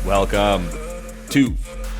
Welcome to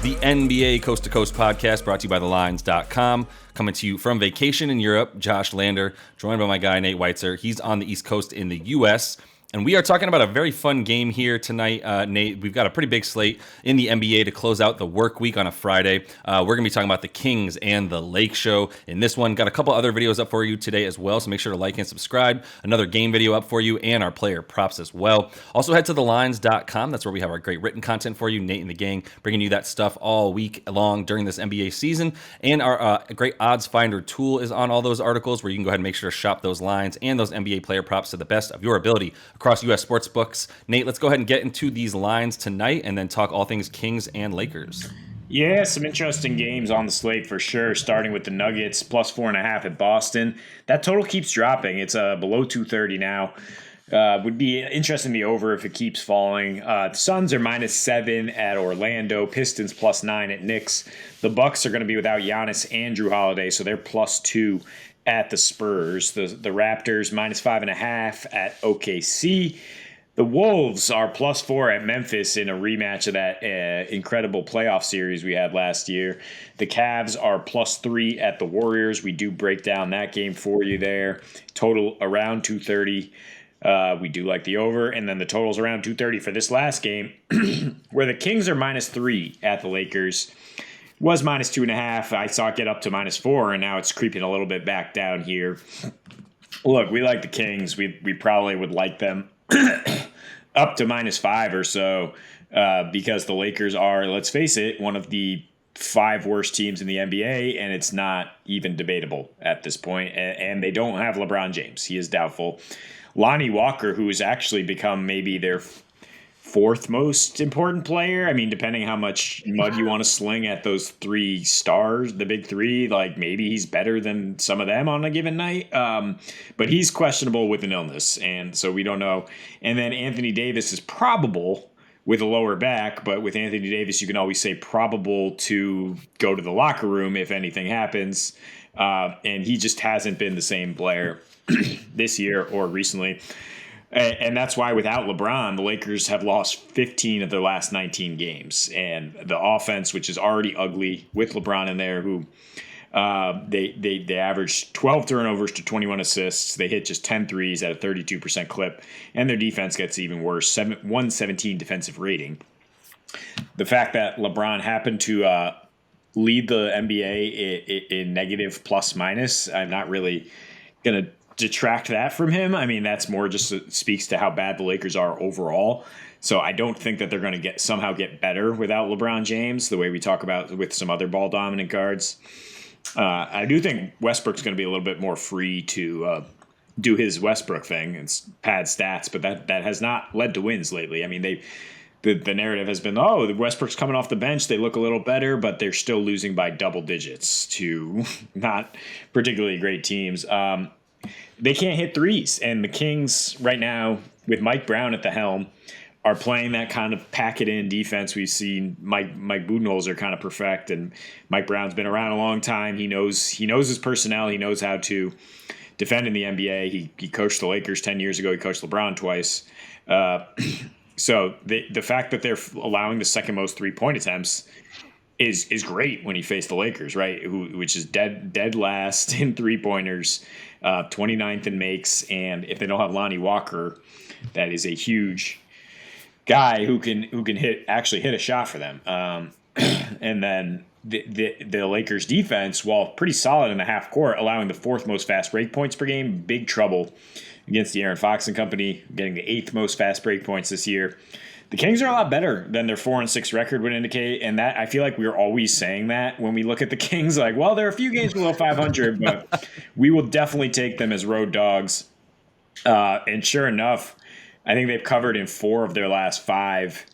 the NBA Coast to Coast podcast brought to you by thelines.com. Coming to you from vacation in Europe, Josh Lander, joined by my guy, Nate Weitzer. He's on the East Coast in the U.S., and we are talking about a very fun game here tonight, Nate. We've got a pretty big slate in the NBA to close out the work week on a Friday. We're going to be talking about the Kings and the Lake Show in this one. Got a couple other videos up for you today as well, so make sure to like and subscribe. Another game video up for you and our player props as well. Also head to thelines.com. That's where we have our great written content for you. Nate and the gang bringing you that stuff all week long during this NBA season. And our great odds finder tool is on all those articles where you can go ahead and make sure to shop those lines and those NBA player props to the best of your ability across U.S. sports books. Nate, let's go ahead and get into these lines tonight and then talk all things Kings and Lakers. Yeah, some interesting games on the slate for sure, starting with the Nuggets, plus 4.5 at Boston. That total keeps dropping. It's below 230 now. Would be interesting the over if it keeps falling. The Suns are -7 at Orlando, Pistons +9 at Knicks. The Bucks are going to be without Giannis and Drew Holiday, so they're +2 at the Spurs. The Raptors -5.5 at OKC. The Wolves are +4 at Memphis in a rematch of that incredible playoff series we had last year. The Cavs are +3 at the Warriors. We do break down that game for you there. Total around 230. We do like the over, and then the total's around 230 for this last game, where the Kings are -3 at the Lakers. Was -2.5. I saw it get up to -4, and now it's creeping a little bit back down here. Look, we like the Kings. We probably would like them up to -5 or so because the Lakers are, let's face it, one of the 5 worst teams in the NBA, and it's not even debatable at this point. And they don't have LeBron James. He is doubtful. Lonnie Walker, who has actually become maybe their 4th most important player. I mean, depending how much mud you want to sling at those 3 stars, the big 3, like maybe he's better than some of them on a given night. But he's questionable with an illness, and so we don't know. And then Anthony Davis is probable with a lower back, but with Anthony Davis, you can always say probable to go to the locker room if anything happens. And he just hasn't been the same player this year or recently. And that's why without LeBron, the Lakers have lost 15 of their last 19 games. And the offense, which is already ugly with LeBron in there, who they averaged 12 turnovers to 21 assists. They hit just 10 threes at a 32% clip. And their defense gets even worse, 117 defensive rating. The fact that LeBron happened to lead the NBA in negative plus-minus, I'm not really going to detract that from him. I mean, that's more just speaks to how bad the Lakers are overall. So I don't think that they're going to somehow get better without LeBron James, the way we talk about with some other ball dominant guards. I do think Westbrook's going to be a little bit more free to do his Westbrook thing and pad stats, but that has not led to wins lately. I mean, the narrative has been, the Westbrook's coming off the bench, they look a little better, but they're still losing by double digits to not particularly great teams. They can't hit threes, and the Kings right now, with Mike Brown at the helm, are playing that kind of pack-it-in defense we've seen Mike Budenholzer kind of perfect, and Mike Brown's been around a long time. He knows his personnel. He knows how to defend in the NBA. He coached the Lakers 10 years ago. He coached LeBron twice. So the fact that they're allowing the second most three-point attempts is great when you face the Lakers, right? Which is dead last in three-pointers, 29th in makes, and if they don't have Lonnie Walker, that is a huge guy who can hit a shot for them. And then the Lakers defense, while pretty solid in the half court, allowing the 4th most fast break points per game, big trouble against the Aaron Fox and company, getting the 8th most fast break points this year. The Kings are a lot better than their 4-6 record would indicate, and that I feel like we're always saying that when we look at the Kings, like, well, they're a few games below 500, but we will definitely take them as road dogs. And sure enough, I think they've covered in 4 of their last 5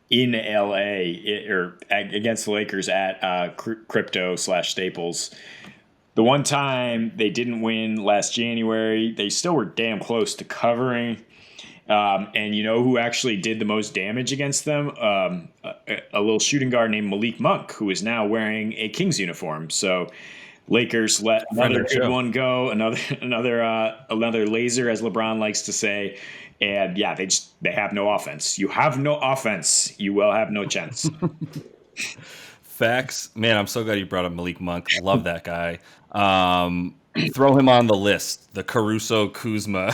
in LA or against the Lakers at Crypto/Staples. The one time they didn't win last January, they still were damn close to covering. And you know who actually did the most damage against them? A little shooting guard named Malik Monk, who is now wearing a Kings uniform. So Lakers let another good one go, another laser, as LeBron likes to say. And yeah, they have no offense. You have no offense. You will have no chance. Facts. Man, I'm so glad you brought up Malik Monk. Love that guy. Throw him on the list. The Caruso, Kuzma,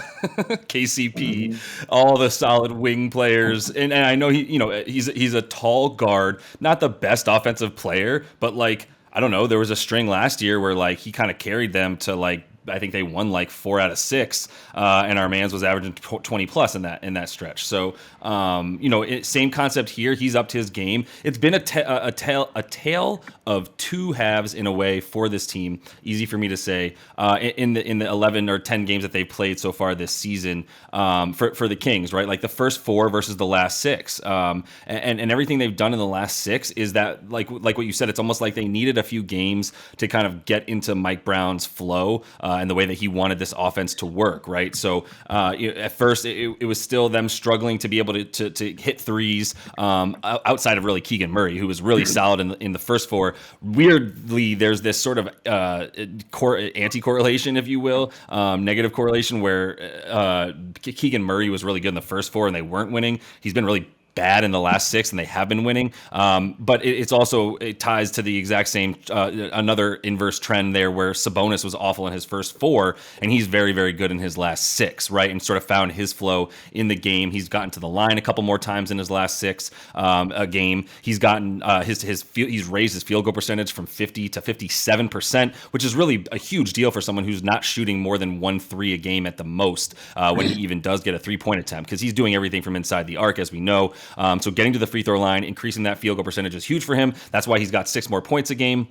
KCP, all the solid wing players. And I know he's a tall guard, not the best offensive player, but like, I don't know, there was a string last year where like he kind of carried them to like, I think they won like 4 out of 6, and our man's was averaging 20 plus in that stretch. So, same concept here. He's up to his game. It's been a tale of two halves in a way for this team. Easy for me to say. In the 11 or 10 games that they've played so far this season, for the Kings, right? Like the first 4 versus the last 6, and everything they've done in the last 6 is that like what you said. It's almost like they needed a few games to kind of get into Mike Brown's flow. And the way that he wanted this offense to work, right? So at first, it was still them struggling to be able to hit threes outside of really Keegan Murray, who was really solid in the first 4. Weirdly, there's this sort of anti-correlation, if you will, negative correlation, where Keegan Murray was really good in the first 4 and they weren't winning. He's been really bad in the last 6 and they have been winning, but it ties to the exact same another inverse trend there where Sabonis was awful in his first 4 and he's very, very good in his last 6, right? And sort of found his flow in the game. He's gotten to the line a couple more times in his last 6 a game. He's gotten he's raised his field goal percentage from 50 to 57%, which is really a huge deal for someone who's not shooting more than 1 3 a game at the most, when he even does get a 3-point attempt, because he's doing everything from inside the arc, as we know. So getting to the free throw line, increasing that field goal percentage is huge for him. That's why he's got 6 more points a game,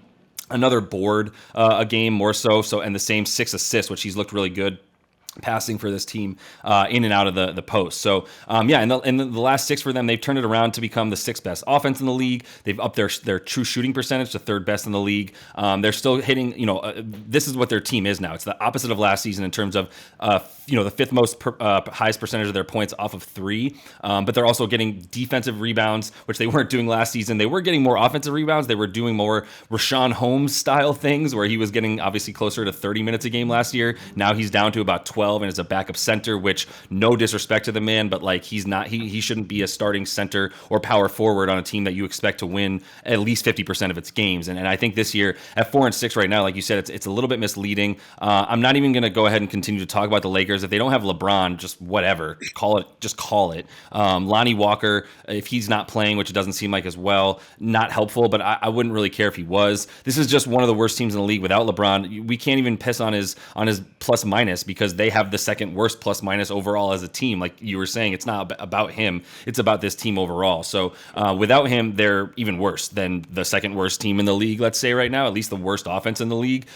another board a game more so, and the same 6 assists, which he's looked really good passing for this team in and out of the post. So in the last 6 for them, they've turned it around to become the 6th best offense in the league. They've upped their true shooting percentage to 3rd best in the league. They're still hitting, this is what their team is now. It's the opposite of last season in terms of the 5th most highest percentage of their points off of 3, but they're also getting defensive rebounds, which they weren't doing last season. They were getting more offensive rebounds. They were doing more Rashawn Holmes style things, where he was getting obviously closer to 30 minutes a game last year. Now he's down to about 12 and is a backup center, which, no disrespect to the man, but like he shouldn't be a starting center or power forward on a team that you expect to win at least 50% of its games. And I think this year at 4-6 right now, like you said, it's a little bit misleading. I'm not even going to go ahead and continue to talk about the Lakers. If they don't have LeBron, just whatever, call it. Lonnie Walker, if he's not playing, which it doesn't seem like as well, not helpful, but I wouldn't really care if he was. This is just one of the worst teams in the league without LeBron. We can't even piss on his plus minus, because they have the second worst plus minus overall as a team. Like you were saying, it's not about him, it's about this team overall. So without him, they're even worse than the second worst team in the league, let's say right now, at least the worst offense in the league.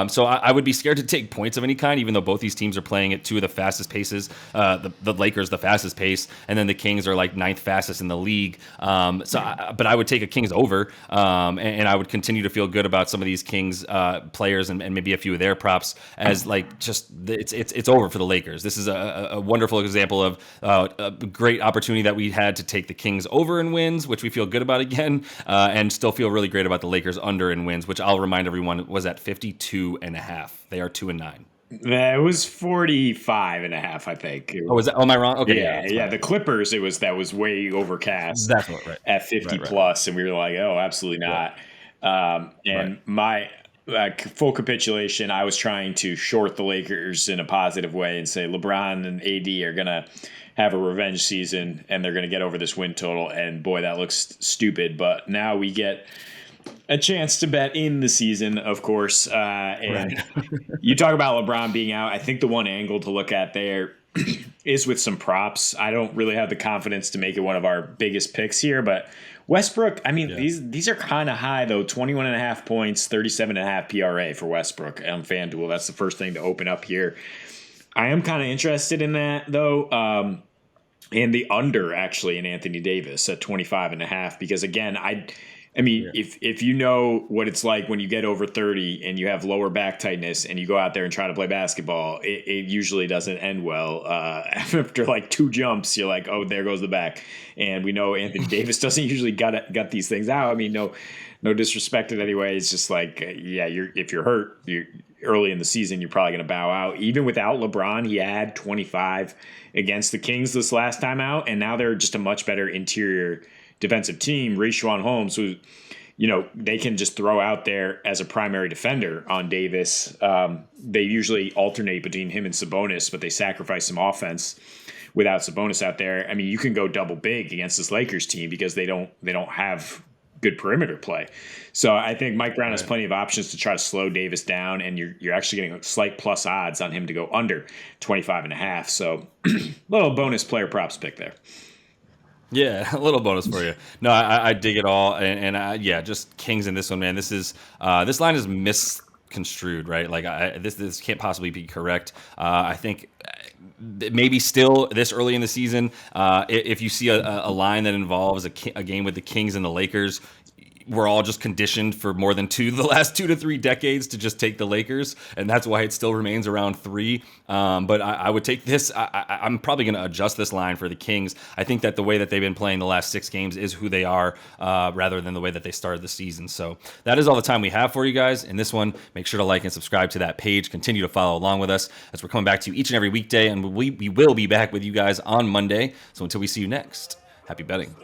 So I would be scared to take points of any kind, even though both these teams are playing at 2 of the fastest paces. The Lakers, the fastest pace, and then the Kings are like 9th fastest in the league. But I would take a Kings over, and I would continue to feel good about some of these Kings players and maybe a few of their props, as like just it's over for the Lakers. This is a wonderful example of a great opportunity that we had to take the Kings over in wins, which we feel good about again, and still feel really great about the Lakers under in wins, which I'll remind everyone was at 52.5. They are 2-9. It was 45.5, I think. Oh, was that? Oh, am I wrong? Okay, yeah. The Clippers, that was way overcast. That's right. At 50 plus, and we were like, oh, absolutely not. My full capitulation, I was trying to short the Lakers in a positive way and say LeBron and AD are gonna have a revenge season and they're gonna get over this win total. And boy, that looks stupid. But now we get a chance to bet in the season, of course. And you talk about LeBron being out. I think the one angle to look at there is with some props. I don't really have the confidence to make it one of our biggest picks here, but Westbrook, I mean, these are kind of high, though. 21.5 points, 37.5 PRA for Westbrook on FanDuel. That's the first thing to open up here. I am kind of interested in that, though. And the under, actually, in Anthony Davis at 25.5, because, again, I mean, if you know what it's like when you get over 30 and you have lower back tightness and you go out there and try to play basketball, it usually doesn't end well. After like 2 jumps, you're like, oh, there goes the back. And we know Anthony Davis doesn't usually gut these things out. I mean, no disrespect in any way. It's just like, if you're hurt, early in the season, you're probably going to bow out. Even without LeBron, he had 25 against the Kings this last time out, and now they're just a much better interior defensive team. Richaun Holmes, who, they can just throw out there as a primary defender on Davis. They usually alternate between him and Sabonis, but they sacrifice some offense without Sabonis out there. I mean, you can go double big against this Lakers team because they don't have good perimeter play. So I think Mike Brown has plenty of options to try to slow Davis down, and you're actually getting slight plus odds on him to go under 25.5. So little bonus player props pick there. Yeah, a little bonus for you. No, I dig it all, and just Kings in this one, man. This line is misconstrued, right? Like this can't possibly be correct. I think maybe still this early in the season, if you see a line that involves a game with the Kings and the Lakers, we're all just conditioned for more than the last 2 to 3 decades to just take the Lakers, and that's why it still remains around 3. But I would take this. I'm probably going to adjust this line for the Kings. I think that the way that they've been playing the last 6 games is who they are, rather than the way that they started the season. So that is all the time we have for you guys in this one. Make sure to like and subscribe to that page. Continue to follow along with us as we're coming back to you each and every weekday, and we will be back with you guys on Monday. So until we see you next, happy betting.